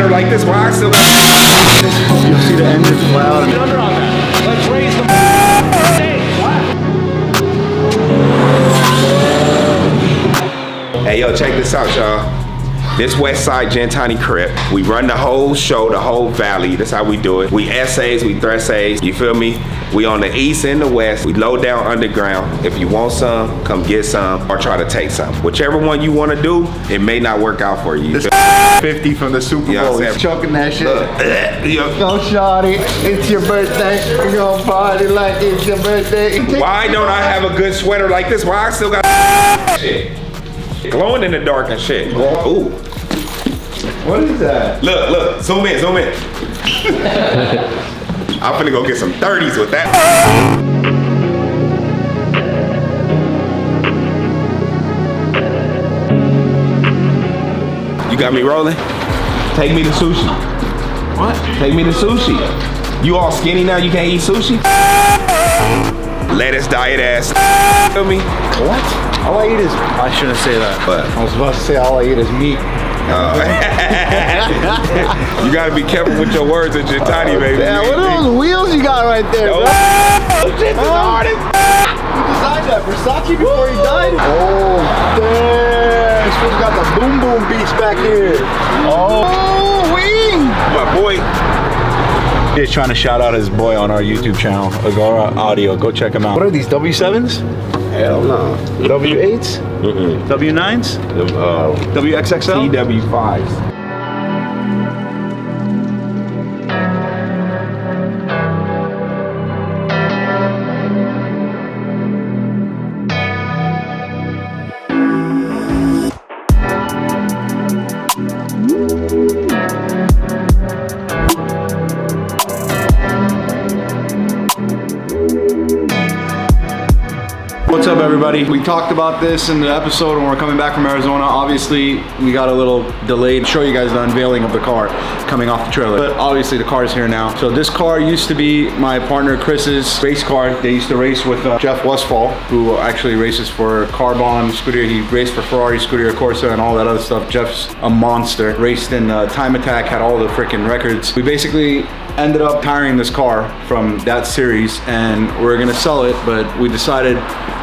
sweater like this, why I still got... You'll see the engine's loud. Under on that. Let's raise the Hey, yo, check this out, y'all. This West Side Gintani Crip. We run the whole show, the whole valley. That's how we do it. We essays, we thressays, you feel me? We on the east and the west. We low down underground. If you want some, come get some or try to take some. Whichever one you want to do, it may not work out for you. 50 from the Super Bowl. You know what I'm He's choking that shit. Look, Go shawty, it's your birthday. We gonna party like it's your birthday. why don't I have a good sweater like this? Why I still got shit? Glowing in the dark and shit. Ooh. What is that? Look, zoom in. I'm finna go get some 30s with that. You got me rolling? Take me to sushi. What? Take me to sushi. You all skinny now, you can't eat sushi? Lettuce diet ass. Feel me? What? All I eat is... I shouldn't say that. But I was about to say all I eat is meat. you gotta be careful with your words at Gintani, baby. Yeah, what are those wheels you got right there, bro? Oh, shit, this hardest. You designed that Versace before he died? Oh, damn. This one's got the boom boom beats back here. Oh, wing. My boy. He's trying to shout out his boy on our YouTube channel, Agora Audio. Go check him out. What are these, W7s? Hell no. W8s? W9s? WXXL? TW5s. What's up, everybody? We talked about this in the episode when we're coming back from Arizona. Obviously, we got a little delayed to show you guys the unveiling of the car coming off the trailer. But obviously, the car is here now. So this car used to be my partner Chris's race car. They used to race with Jeff Westphal, who actually races for Carbon, Scuderia. He raced for Ferrari, Scuderia Corsa, and all that other stuff. Jeff's a monster. Raced in Time Attack, had all the freaking records. We basically ended up hiring this car from that series, and we're gonna sell it, but we decided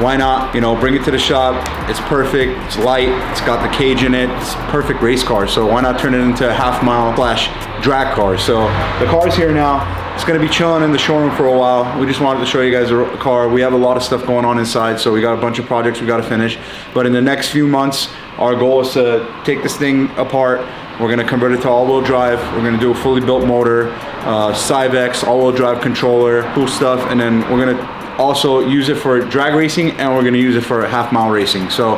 why not, you know, bring it to the shop. It's perfect, it's light, it's got the cage in it, it's a perfect race car, so why not turn it into a half-mile slash drag car? So the car's here now. It's gonna be chilling in the showroom for a while. We just wanted to show you guys the car. We have a lot of stuff going on inside, so we got a bunch of projects we gotta finish. But in the next few months, our goal is to take this thing apart. We're gonna convert it to all-wheel drive. We're gonna do a fully built motor, Cyvex, all-wheel drive controller, cool stuff, and then we're gonna also use it for drag racing, and we're gonna use it for half-mile racing. So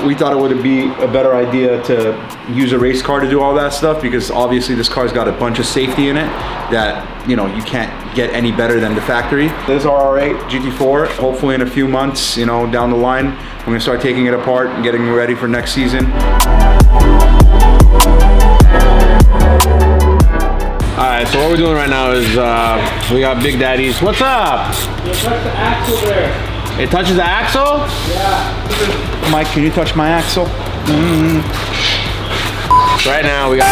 we thought it would be a better idea to use a race car to do all that stuff, because obviously this car's got a bunch of safety in it that, you know, you can't get any better than the factory. This is our R8 GT4. Hopefully in a few months, you know, down the line, we're gonna start taking it apart and getting it ready for next season. Alright, so what we're doing right now is we got Big Daddy's. What's up? You touch the axle there. It touches the axle? Yeah. Mike, can you touch my axle? Right now we got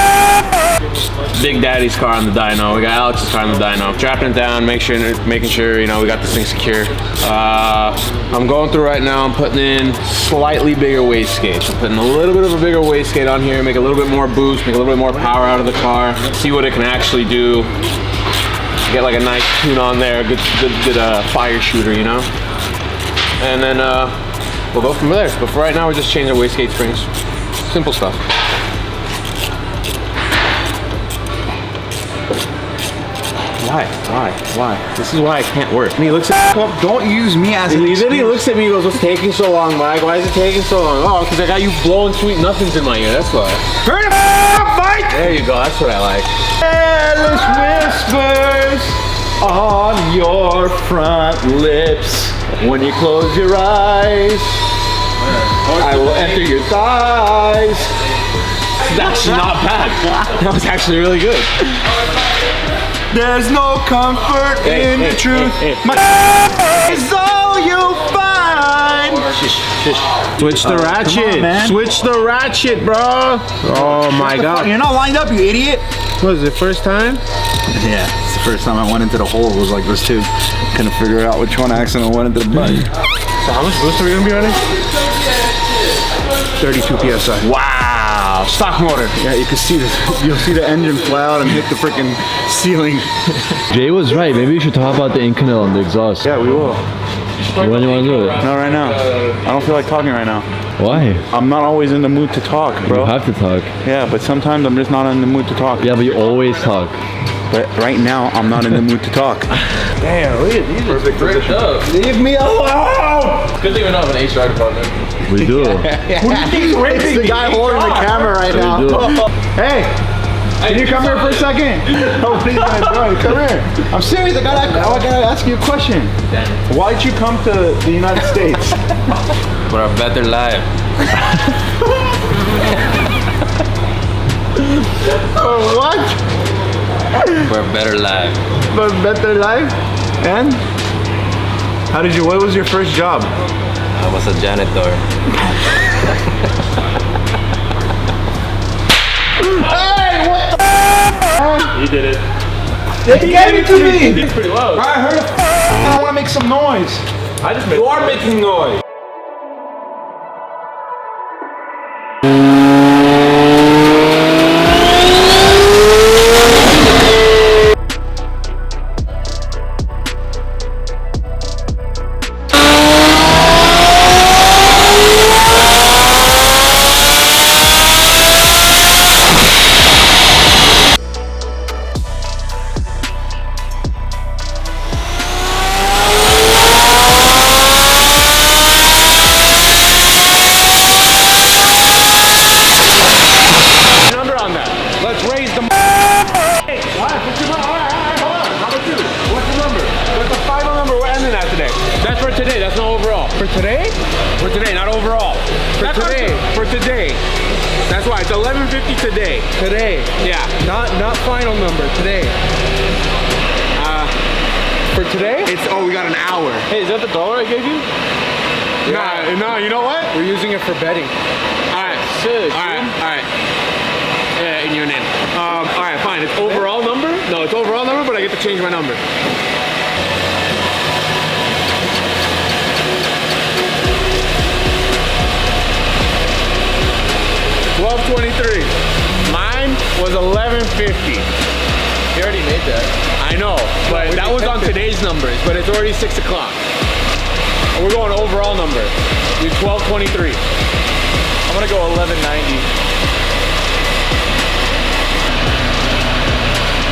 Big Daddy's car on the dyno. We got Alex's car on the dyno. Strapping it down, making sure you know we got this thing secure. I'm going through right now. I'm putting in slightly bigger wastegates. I'm putting a little bit of a bigger wastegate on here, make a little bit more boost, make a little bit more power out of the car. See what it can actually do. Get like a nice tune on there, good fire shooter, you know. And then we'll go from there. But for right now, we're just changing our wastegate springs. Simple stuff. Why? This is why I can't work. And he looks at me. Don't use me as an Then he looks at me and goes, what's taking so long, Mike? Why is it taking so long? Oh, because I got you blowing sweet nothings in my ear, that's why. Turn it up, Mike! There you go, that's what I like. Careless whispers on your front lips. When you close your eyes, I will enter your thighs. That's not bad. That was actually really good. There's no comfort in the truth. My is all you'll find. man. Switch the ratchet. man. Switch the ratchet, bro. Oh my god. You're not lined up, you idiot. What was it, first time? Yeah, it's the first time I went into the hole. It was like this too. Couldn't figure out which one I accidentally went into the butt. So how much boost are we gonna be running? 32 PSI. Wow, stock motor. Yeah, you can see this. You'll see the engine fly out and hit the freaking ceiling. Jay was right. Maybe you should talk about the Inconel and the exhaust. Yeah, we will. When do you want to do it? Not right now. I don't feel like talking right now. Why? I'm not always in the mood to talk, bro. You have to talk. Yeah, but sometimes I'm just not in the mood to talk. Yeah, but you always talk. But right now, I'm not in the mood to talk. Damn, look at these. Perfect position. Leave me alone! Good thing we don't have an HR department. We do. It's the guy holding the camera right now. We do. Hey! Can you come here for a second? Oh, what are you gonna do? Come here. I'm serious. I gotta ask you a question. Why'd you come to the United States? For a better life. For what? For a better life. For a better life? And? What was your first job? I was a janitor. Hey, what the You did it. They gave it to me! It's pretty low. I heard a I wanna make some noise. I just made. You are making noise. That's why it's 11:50 today. Today. Yeah. Not final number. Today. For today? It's we got an hour. Hey, is that the dollar I gave you? Nah, you know what? We're using it for betting. Alright. Sick. Alright. Yeah, in your name. Alright, fine. It's overall number? No, it's overall number, but I get to change my number. $12.23. Mine was $11.50. You already made that. I know, but that was on today's numbers, but it's already 6 o'clock. We're going overall number. Do 12.23. I'm gonna go 11.90.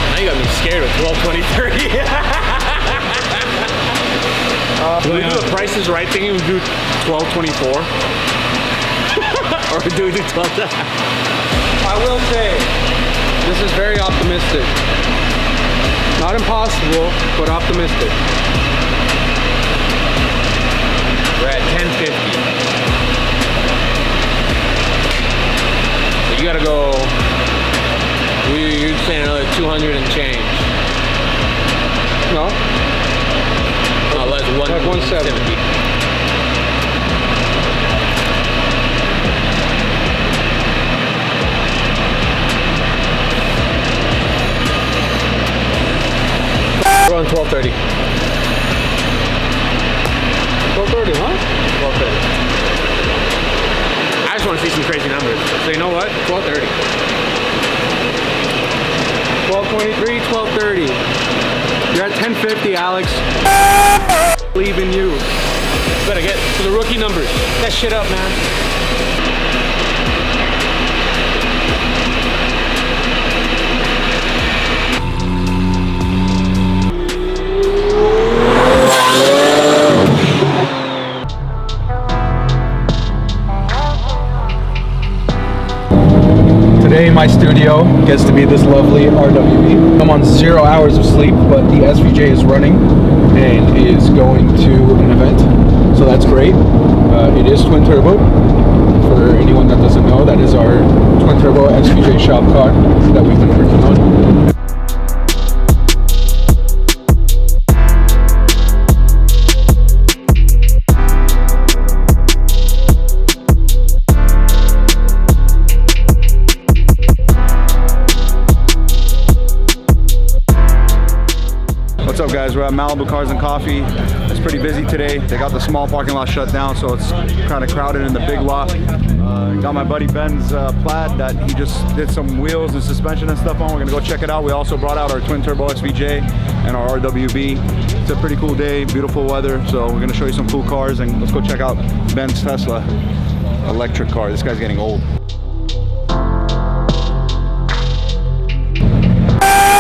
Now you got me scared with 12.23. Do we do the Price is Right thing and we do 12.24? Or do we do 12? I will say, this is very optimistic. Not impossible, but optimistic. We're at 10.50. So you gotta go, you're saying another 200 and change. No? No, less Like 170. We're on 12.30. 12.30, huh? 12.30. I just want to see some crazy numbers. So you know what? 12.30. 12.23, 12.30. You're at 10.50, Alex. Believe in you. Better get to the rookie numbers. That shit up, man. Today my studio gets to be this lovely RWB. I'm on 0 hours of sleep, but the SVJ is running and is going to an event, so that's great. It is twin turbo. For anyone that doesn't know, that is our twin turbo SVJ shop car that we've been working on. What's up, guys? We're at Malibu Cars and Coffee. It's pretty busy today. They got the small parking lot shut down, so it's kind of crowded in the big lot. Got my buddy Ben's Plaid that he just did some wheels and suspension and stuff on. We're gonna go check it out. We also brought out our twin turbo SVJ and our RWB. It's a pretty cool day, beautiful weather, so we're gonna show you some cool cars, and let's go check out Ben's Tesla electric car. This guy's getting old.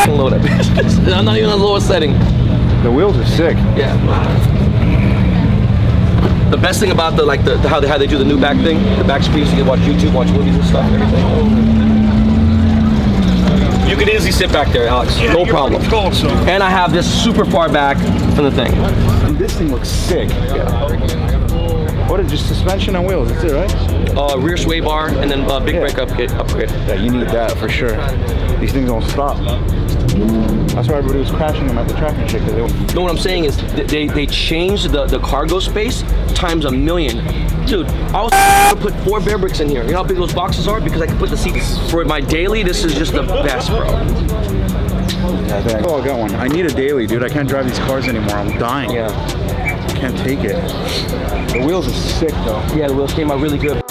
Load that bitch. I'm not even on the lowest setting. The wheels are sick. Yeah. The best thing about how they do the new back thing, the back screens, you can watch YouTube, watch movies and stuff and everything. You can easily sit back there, Alex. No problem. And I have this super far back from the thing. And this thing looks sick. What is just suspension and wheels? That's it, right? Rear sway bar and then big brake upgrade. Yeah, you need that for sure. These things don't stop. That's why everybody was crashing them at the track and shit. No, what I'm saying is they changed the cargo space times a million. Dude, I was gonna put 4 bear bricks in here. You know how big those boxes are? Because I can put the seats. For my daily, this is just the best, bro. Oh, I got one. I need a daily, dude. I can't drive these cars anymore. I'm dying. Yeah. I can't take it. The wheels are sick, though. Yeah, the wheels came out really good.